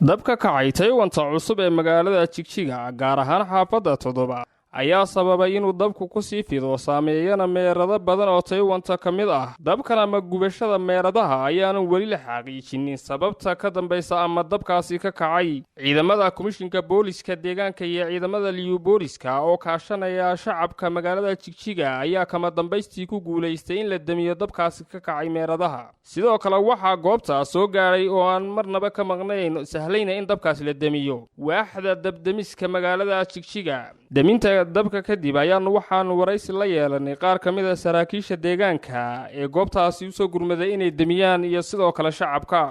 dabka kacay Taiwan-ta cusub ee magaalada Jigjiga gaar ahaan xaafadda 7 ayaa sababay inuu dabku ku sii fido saameeyana meerado badan oo Taiwan-ta kamid ah. Dabkan ama gubashada meeradaha ayaana wali la xaqiijinin sababta ka dambaysa ama dabkaasi ka kacay. Ciidamada komishinka booliska deegaanka iyo ciidamada liyu booliska oo kaashanaya shacabka magaalada Jigjiga ayaa kama dambaystii ku guuleystay in la damiyo dabkaasi ka kacay meeradaha. Sidoo kale waxaa goobta soo gaaray oo aan marnaba ka maqnayn sahlayna in dabkaasi la damiyo waaxda dabdamiska magaalada Jigjiga. daminta dabka kadib ayaan waxaan waraysi la yeelanay qaar kamid ah saraakiisha deegaanka ee goobtaasi u soo gurmaday inay damiyaan iyo sidoo kale shacabka.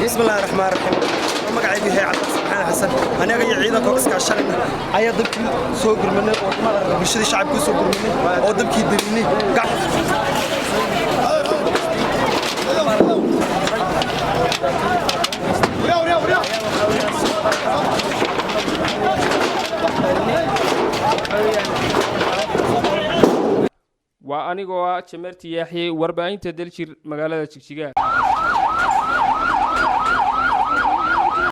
بسم الله الرحمن الرحيم magacaygu yahay Cabdi Subxaan Xasan anaga iyo ciidanka iska shalay ayaa dabkii soo gurmanay oo bulshada shacabku soo gurmanay oo dabkii dalinay waa anigoo ah Jamarti Yaxye warbaahinta Daljir magaalada Jigjiga.